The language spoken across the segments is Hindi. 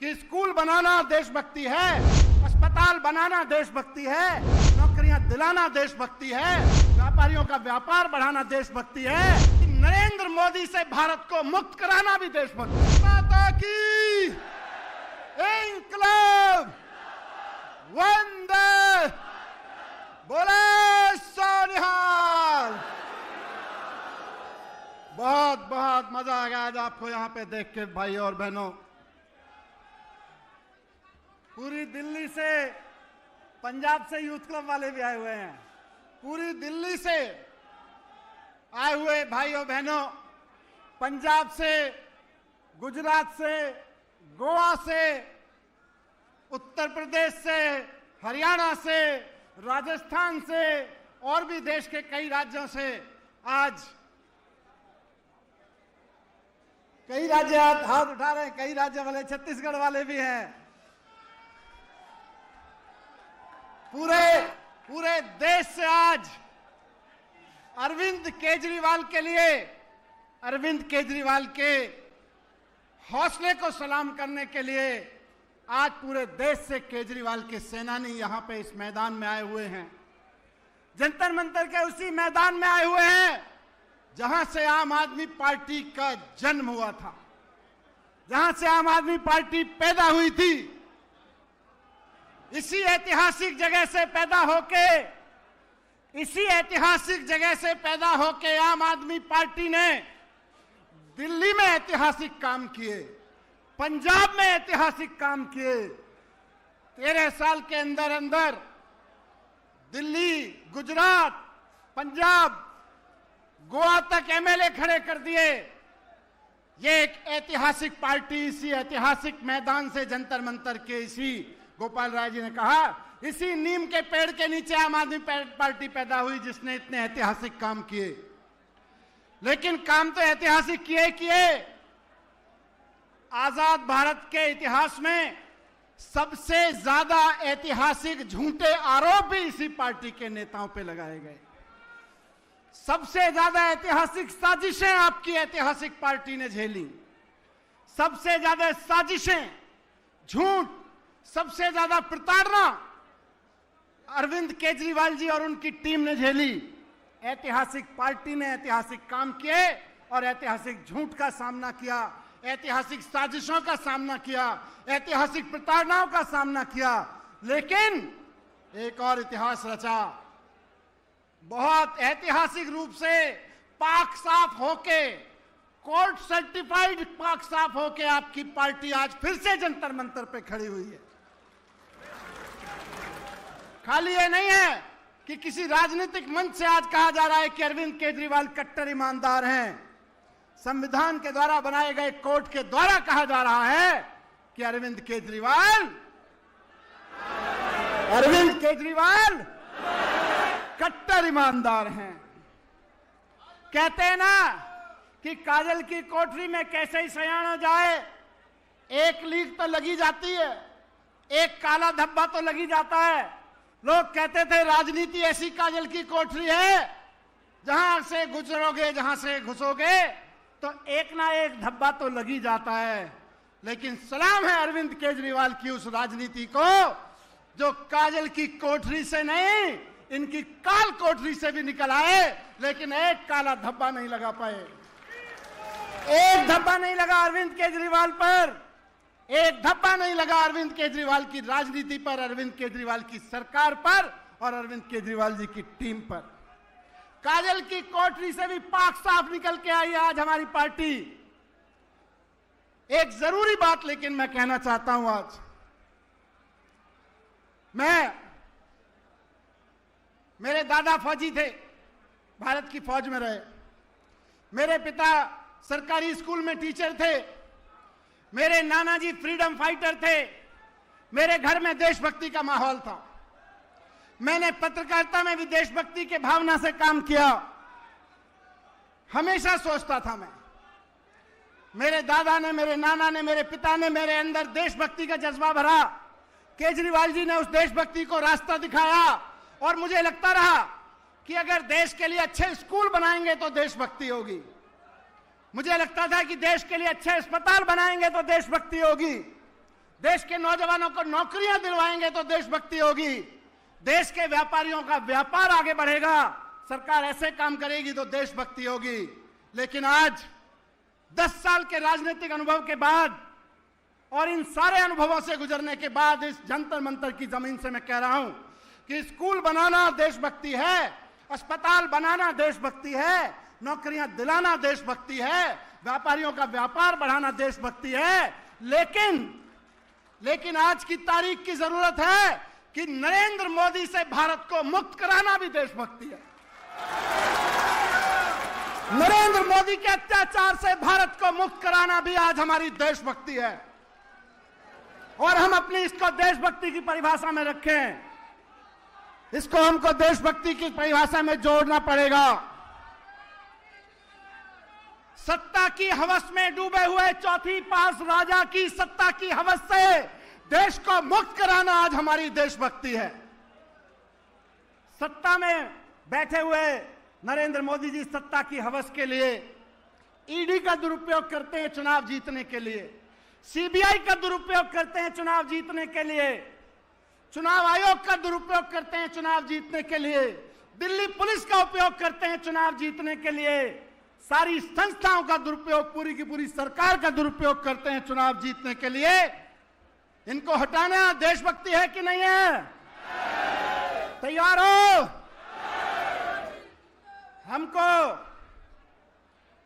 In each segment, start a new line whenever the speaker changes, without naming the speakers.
कि स्कूल बनाना देशभक्ति है, अस्पताल बनाना देशभक्ति है, नौकरियां दिलाना देशभक्ति है, व्यापारियों का व्यापार बढ़ाना देशभक्ति है, नरेंद्र मोदी से भारत को मुक्त कराना भी देशभक्ति। माता की इंकलाब, वंदे, बोले सोनिहाल। बहुत बहुत मजा आ गया आज आपको यहाँ पे देख के भाई और बहनों। पूरी दिल्ली से, पंजाब से यूथ क्लब वाले भी आए हुए हैं, पूरी दिल्ली से आए हुए भाई और बहनों, पंजाब से, गुजरात से, गोवा से, उत्तर प्रदेश से, हरियाणा से, राजस्थान से और भी देश के कई राज्यों से आज कई राज्य हाथ उठा रहे हैं, कई राज्य वाले, छत्तीसगढ़ वाले भी हैं। पूरे देश से आज अरविंद केजरीवाल के लिए, अरविंद केजरीवाल के हौसले को सलाम करने के लिए आज पूरे देश से केजरीवाल के सेनानी यहां पे इस मैदान में आए हुए हैं। जंतर मंतर के उसी मैदान में आए हुए हैं जहां से आम आदमी पार्टी का जन्म हुआ था, जहां से आम आदमी पार्टी पैदा हुई थी। इसी ऐतिहासिक जगह से पैदा होके, इसी ऐतिहासिक जगह से पैदा होके आम आदमी पार्टी ने दिल्ली में ऐतिहासिक काम किए, पंजाब में ऐतिहासिक काम किए। 13 साल के अंदर अंदर दिल्ली, गुजरात, पंजाब, गोवा तक एमएलए खड़े कर दिए। ये एक ऐतिहासिक पार्टी इसी ऐतिहासिक मैदान से, जंतर मंतर के, इसी गोपाल राय जी ने कहा, इसी नीम के पेड़ के नीचे आम आदमी पार्टी पैदा हुई जिसने इतने ऐतिहासिक काम किए। लेकिन काम तो ऐतिहासिक किए। आजाद भारत के इतिहास में सबसे ज्यादा ऐतिहासिक झूठे आरोप भी इसी पार्टी के नेताओं पे लगाए गए। सबसे ज्यादा ऐतिहासिक साजिशें आपकी ऐतिहासिक पार्टी ने झेली। सबसे ज्यादा साजिशें, झूठ, सबसे ज्यादा प्रताड़ना अरविंद केजरीवाल जी और उनकी टीम ने झेली। ऐतिहासिक पार्टी ने ऐतिहासिक काम किए और ऐतिहासिक झूठ का सामना किया, ऐतिहासिक साजिशों का सामना किया, ऐतिहासिक प्रताड़नाओं का सामना किया। लेकिन एक और इतिहास रचा, बहुत ऐतिहासिक रूप से पाक साफ होके, कोर्ट सर्टिफाइड पाक साफ होके आपकी पार्टी आज फिर से जंतर मंतर पे खड़ी हुई है। खाली ये नहीं है कि किसी राजनीतिक मंच से आज कहा जा रहा है कि अरविंद केजरीवाल कट्टर ईमानदार हैं। संविधान के द्वारा बनाए गए कोर्ट के द्वारा कहा जा रहा है कि अरविंद केजरीवाल कट्टर ईमानदार हैं। कहते हैं ना कि काजल की कोठरी में कैसे ही सयान हो जाए, एक लीक तो लगी जाती है, एक काला धब्बा तो लगी जाता है। लोग कहते थे राजनीति ऐसी काजल की कोठरी है जहां से गुजरोगे, जहां से घुसोगे तो एक ना एक धब्बा तो लगी जाता है। लेकिन सलाम है अरविंद केजरीवाल की उस राजनीति को जो काजल की कोठरी से नहीं, इनकी काल कोठरी से भी निकल आए, लेकिन एक काला धब्बा नहीं लगा पाए। एक धब्बा नहीं लगा अरविंद केजरीवाल पर, एक धब्बा नहीं लगा अरविंद केजरीवाल की राजनीति पर, अरविंद केजरीवाल की सरकार पर और अरविंद केजरीवाल जी की टीम पर। काजल की कोठरी से भी पाक साफ निकल के आई आज हमारी पार्टी। एक जरूरी बात लेकिन मैं कहना चाहता हूं आज। मेरे दादा फौजी थे, भारत की फौज में रहे। मेरे पिता सरकारी स्कूल में टीचर थे। मेरे नाना जी फ्रीडम फाइटर थे। मेरे घर में देशभक्ति का माहौल था। मैंने पत्रकारिता में भी देशभक्ति के भावना से काम किया। हमेशा सोचता था मैं, मेरे दादा ने, मेरे नाना ने, मेरे पिता ने मेरे अंदर देशभक्ति का जज्बा भरा। केजरीवाल जी ने उस देशभक्ति को रास्ता दिखाया और मुझे लगता रहा कि अगर देश के लिए अच्छे स्कूल बनाएंगे तो देशभक्ति होगी। मुझे लगता था कि देश के लिए अच्छे अस्पताल बनाएंगे तो देशभक्ति होगी। देश के नौजवानों को नौकरियां दिलवाएंगे तो देशभक्ति होगी, देश के व्यापारियों का व्यापार आगे बढ़ेगा, सरकार ऐसे काम करेगी तो देशभक्ति होगी। लेकिन आज 10 साल के राजनीतिक अनुभव के बाद और इन सारे अनुभवों से गुजरने के बाद इस जंतर मंतर की जमीन से मैं कह रहा हूं कि स्कूल बनाना देशभक्ति है, अस्पताल बनाना देशभक्ति है, नौकरियां दिलाना देशभक्ति है, व्यापारियों का व्यापार बढ़ाना देशभक्ति है। लेकिन आज की तारीख की जरूरत है कि नरेंद्र मोदी से भारत को मुक्त कराना भी देशभक्ति है। नरेंद्र मोदी के अत्याचार से भारत को मुक्त कराना भी आज हमारी देशभक्ति है। और हम अपनी इसको देशभक्ति की परिभाषा में रखें, इसको हमको देशभक्ति की परिभाषा में जोड़ना पड़ेगा। सत्ता की हवस में डूबे हुए चौथी पास राजा की सत्ता की हवस से देश को मुक्त कराना आज हमारी देशभक्ति है। सत्ता में बैठे हुए नरेंद्र मोदी जी सत्ता की हवस के लिए ईडी का दुरुपयोग करते हैं चुनाव जीतने के लिए, सीबीआई का दुरुपयोग करते हैं चुनाव जीतने के लिए, चुनाव आयोग का दुरुपयोग करते हैं चुनाव जीतने के लिए, दिल्ली पुलिस का उपयोग करते हैं चुनाव जीतने के लिए, सारी संस्थाओं का दुरुपयोग, पूरी की पूरी सरकार का दुरुपयोग करते हैं चुनाव जीतने के लिए। इनको हटाना देशभक्ति है कि नहीं है? तैयार हो?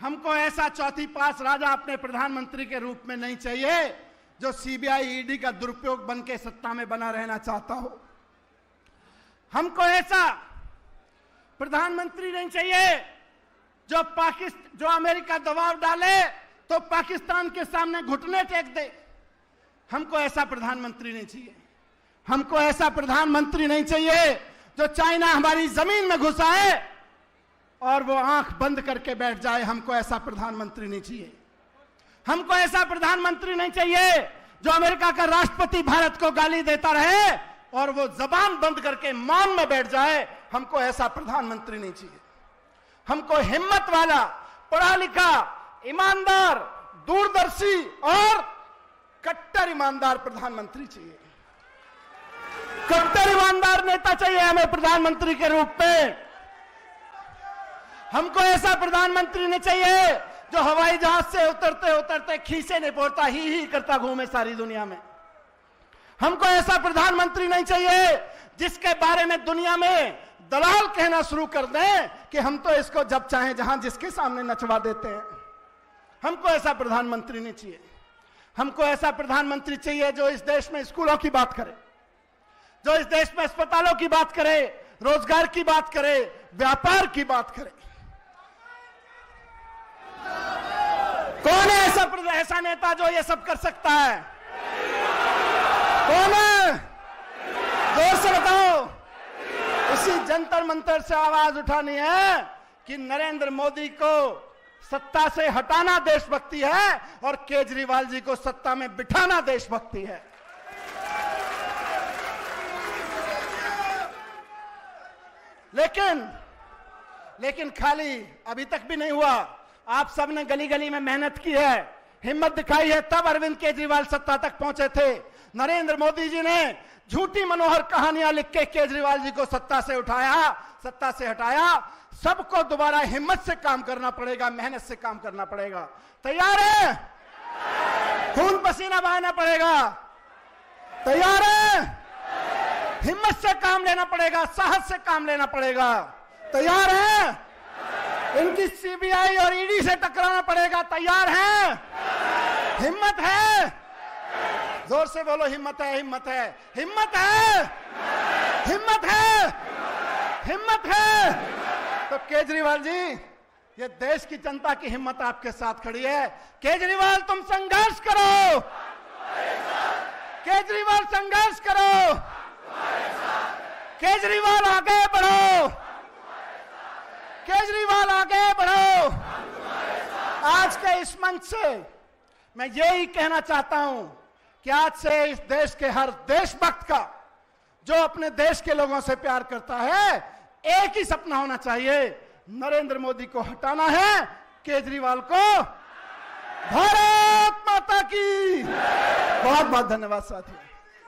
हमको ऐसा चौथी पास राजा अपने प्रधानमंत्री के रूप में नहीं चाहिए जो सीबीआई ईडी का दुरुपयोग बन के सत्ता में बना रहना चाहता हो। हमको ऐसा प्रधानमंत्री नहीं चाहिए जो अमेरिका दबाव डाले तो पाकिस्तान के सामने घुटने टेक दे। हमको ऐसा प्रधानमंत्री नहीं चाहिए। हमको ऐसा प्रधानमंत्री नहीं चाहिए जो चाइना हमारी जमीन में घुसाए और वो आंख बंद करके बैठ जाए। हमको ऐसा प्रधानमंत्री नहीं चाहिए। हमको ऐसा प्रधानमंत्री नहीं चाहिए जो अमेरिका का राष्ट्रपति भारत को गाली देता रहे और वो जबान बंद करके मौन में बैठ जाए। हमको ऐसा प्रधानमंत्री नहीं चाहिए। हमको हिम्मत वाला, पढ़ा लिखा, ईमानदार, दूरदर्शी और कट्टर ईमानदार प्रधानमंत्री चाहिए। कट्टर ईमानदार नेता चाहिए हमें प्रधानमंत्री के रूप में। हमको ऐसा प्रधानमंत्री नहीं चाहिए जो हवाई जहाज से उतरते उतरते खीसे नहीं पोड़ता, ही करता घूमे सारी दुनिया में। हमको ऐसा प्रधानमंत्री नहीं चाहिए जिसके बारे में दुनिया में दलाल कहना शुरू कर दें कि हम तो इसको जब चाहें जहां जिसके सामने नचवा देते हैं। हमको ऐसा प्रधानमंत्री नहीं चाहिए। हमको ऐसा प्रधानमंत्री चाहिए जो इस देश में स्कूलों की बात करे, जो इस देश में अस्पतालों की बात करे, रोजगार की बात करे, व्यापार की बात करे। कौन है ऐसा नेता जो ये सब कर सकता है? कौन है? जोर से बताओ। इसी जंतर मंतर से आवाज उठानी है कि नरेंद्र मोदी को सत्ता से हटाना देशभक्ति है और केजरीवाल जी को सत्ता में बिठाना देशभक्ति है। लेकिन खाली अभी तक भी नहीं हुआ। आप सबने गली गली में मेहनत की है, हिम्मत दिखाई है, तब अरविंद केजरीवाल सत्ता तक पहुंचे थे। नरेंद्र मोदी जी ने झूठी मनोहर कहानियां लिख के केजरीवाल जी को सत्ता से हटाया। सबको दोबारा हिम्मत से काम करना पड़ेगा, मेहनत से काम करना पड़ेगा। तैयार है? खून पसीना बहाना पड़ेगा। तैयार है? हिम्मत से काम लेना पड़ेगा, साहस से काम लेना पड़ेगा। तैयार है? इनकी सीबीआई और ईडी से टकराना पड़ेगा। तैयार है? हिम्मत है? जोर से बोलो, हिम्मत है, हिम्मत है, हिम्मत है, हिम्मत है, हिम्मत है। तो केजरीवाल जी, ये देश की जनता की हिम्मत आपके साथ खड़ी है। केजरीवाल तुम संघर्ष करो, केजरीवाल संघर्ष करो, केजरीवाल आगे बढ़ो, केजरीवाल आगे बढ़ो। आज के इस मंच से मैं यही कहना चाहता हूं कि आज से इस देश के हर देशभक्त का, जो अपने देश के लोगों से प्यार करता है, एक ही सपना होना चाहिए, नरेंद्र मोदी को हटाना है, केजरीवाल को। भारत माता की बहुत बहुत धन्यवाद साथियों।